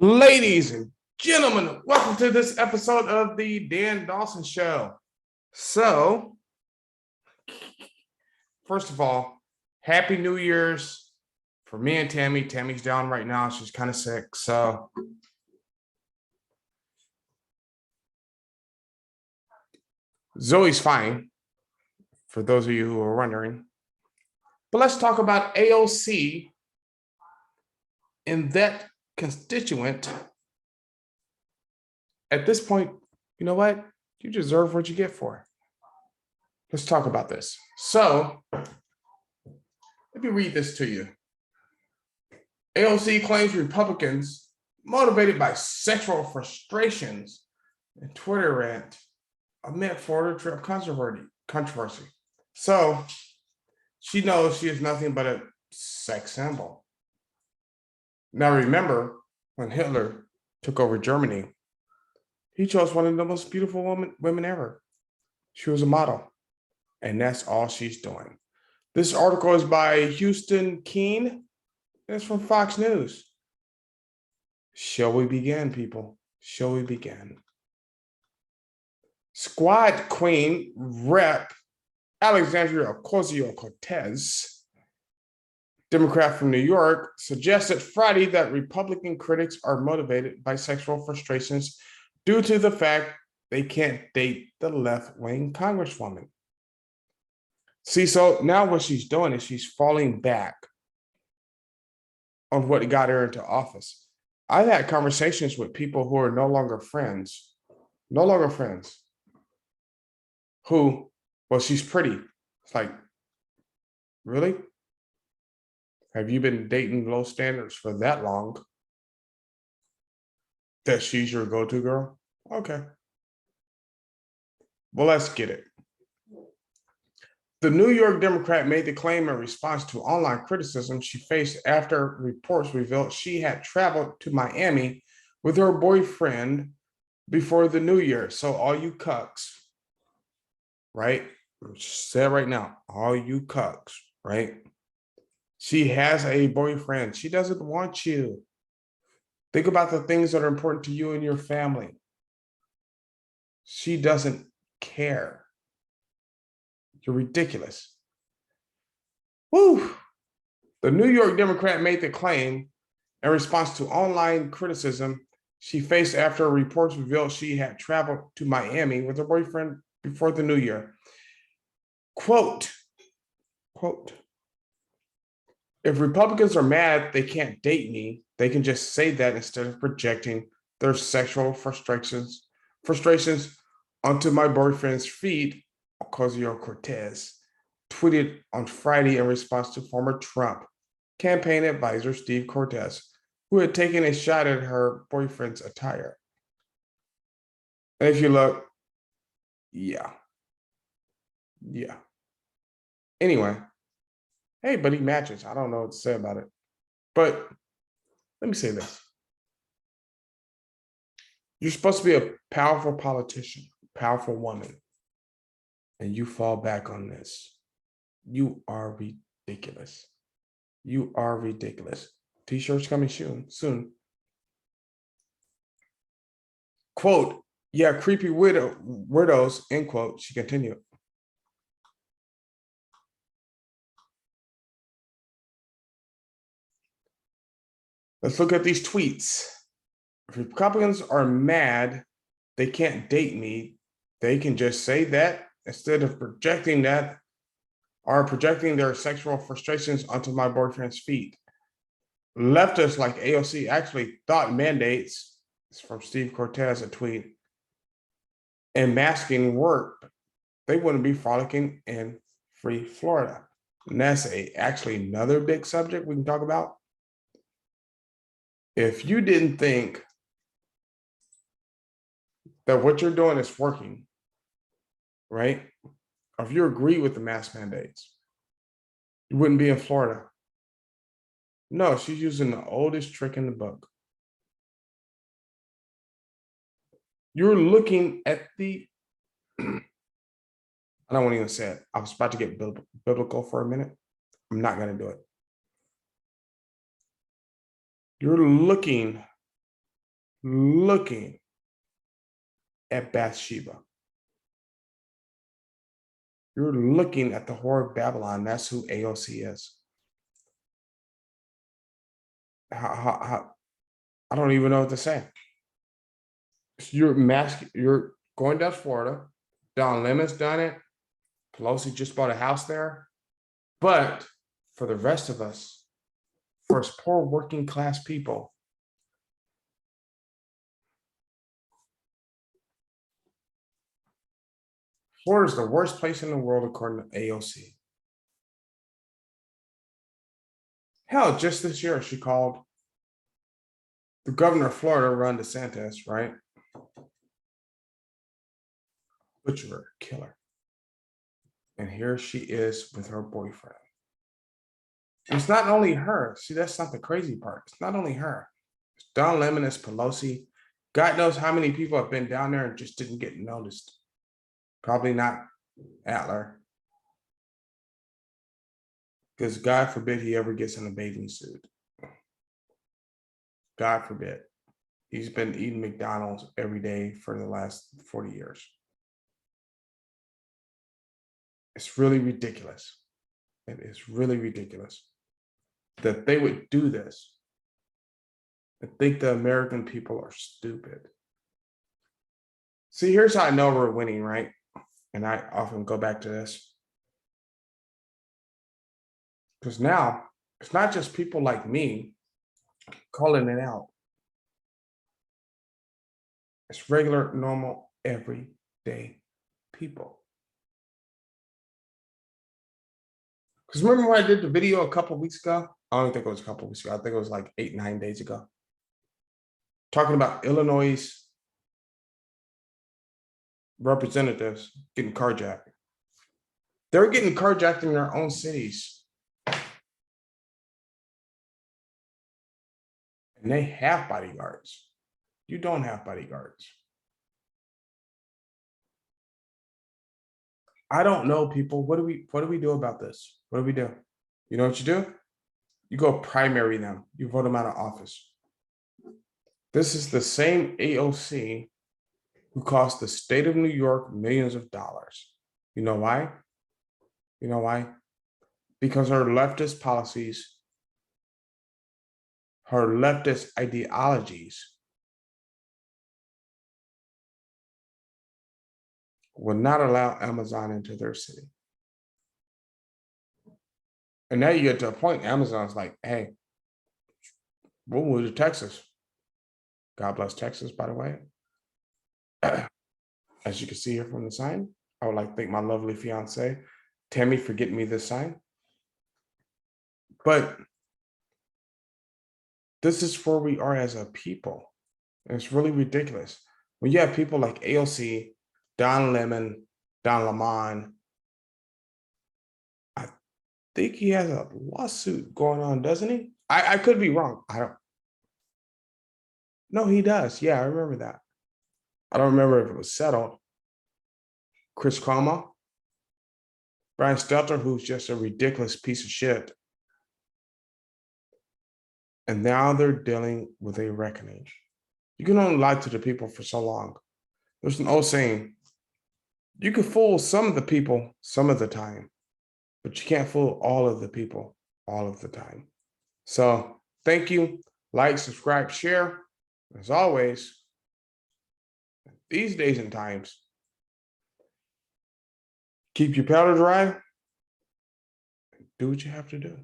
Ladies and gentlemen, welcome to this episode of the Dan Dawson Show. So, first of all, Happy New Year's for me and Tammy. Tammy's down right now. She's kind of sick. So, Zoe's fine, for those of you who are wondering. But let's talk about AOC and that constituent. At this point, you know what? You deserve what you get for it. Let's talk about this. So, let me read this to you. AOC claims Republicans motivated by sexual frustrations and Twitter rant amid Florida trip controversy. So, she knows she is nothing but a sex symbol. Now, remember when Hitler took over Germany, he chose one of the most beautiful women ever. She was a model, and that's all she's doing. This article is by Houston Keene. It's from Fox News. Shall we begin, people? Shall we begin? Squad Queen Rep. Alexandria Ocasio-Cortez, Democrat from New York, suggested Friday that Republican critics are motivated by sexual frustrations due to the fact they can't date the left-wing congresswoman. See, so now what she's doing is she's falling back on what got her into office. I've had conversations with people who are no longer friends, who, well, she's pretty. It's like, really? Have you been dating low standards for that long that she's your go-to girl? Okay. Well, let's get it. The New York Democrat made the claim in response to online criticism she faced after reports revealed she had traveled to Miami with her boyfriend before the new year. So all you cucks, right? Say it right now, all you cucks, right? She has a boyfriend. She doesn't want you. Think about the things that are important to you and your family. She doesn't care. You're ridiculous. Woo! The New York Democrat made the claim in response to online criticism she faced after reports revealed she had traveled to Miami with her boyfriend before the new year. Quote, if Republicans are mad they can't date me, they can just say that instead of projecting their sexual frustrations onto my boyfriend's feed, Ocasio-Cortez tweeted on Friday in response to former Trump campaign advisor Steve Cortez, who had taken a shot at her boyfriend's attire. And if you look, yeah. Anyway, hey, but he matches. I don't know what to say about it. But let me say this. You're supposed to be a powerful politician, powerful woman, and you fall back on this. You are ridiculous. You are ridiculous. T-shirts coming soon. Quote, yeah, creepy weirdos, end quote, she continued. Let's look at these tweets. If Republicans are mad they can't date me, they can just say that instead of projecting their sexual frustrations onto my boyfriend's feet. Leftists like AOC actually thought mandates, it's from Steve Cortez, a tweet, and masking worked. They wouldn't be frolicking in free Florida. And that's actually another big subject we can talk about. If you didn't think that what you're doing is working, right? Or if you agree with the mask mandates, you wouldn't be in Florida. No, she's using the oldest trick in the book. You're looking at the, I don't want to even say it. I was about to get biblical for a minute. I'm not going to do it. You're looking looking at Bathsheba. You're looking at the whore of Babylon. That's who AOC is. I don't even know what to say. You're going down to Florida. Don Lemon's done it. Pelosi just bought a house there. But for the rest of us, for us poor working class people, Florida is the worst place in the world according to AOC. Hell, just this year she called the governor of Florida, Ron DeSantis, right? Butcher, killer. And here she is with her boyfriend. It's not only her. See, that's not the crazy part. It's not only her. It's Don Lemon, it's Pelosi. God knows how many people have been down there and just didn't get noticed. Probably not Adler. Because God forbid he ever gets in a bathing suit. God forbid. He's been eating McDonald's every day for the last 40 years. It's really ridiculous. It is really ridiculous that they would do this. I think the American people are stupid. See, here's how I know we're winning, right? And I often go back to this. Because now, it's not just people like me calling it out. It's regular, normal, everyday people. Because remember when I did the video a couple of weeks ago? I don't think it was a couple of weeks ago. I think it was like 8-9 days ago. Talking about Illinois representatives getting carjacked. They're getting carjacked in their own cities. And they have bodyguards. You don't have bodyguards. I don't know, people. What do we do about this? What do we do? You know what you do? You go primary them. You vote them out of office. This is the same AOC who cost the state of New York millions of dollars. You know why? You know why? Because her leftist policies, her leftist ideologies will not allow Amazon into their city. And now you get to a point, Amazon's like, hey, we'll move to Texas. God bless Texas, by the way. As you can see here from the sign, I would like to thank my lovely fiance, Tammy, for getting me this sign. But this is where we are as a people. And it's really ridiculous. When you have people like AOC, Don Lemon, Don Lemon, I think he has a lawsuit going on, doesn't he? I could be wrong. I don't. No, he does. Yeah, I remember that. I don't remember if it was settled. Chris Cuomo, Brian Stelter, who's just a ridiculous piece of shit. And now they're dealing with a reckoning. You can only lie to the people for so long. There's an old saying, you can fool some of the people some of the time, but you can't fool all of the people all of the time. So thank you. Like, subscribe, share. As always, these days and times, keep your powder dry. Do what you have to do.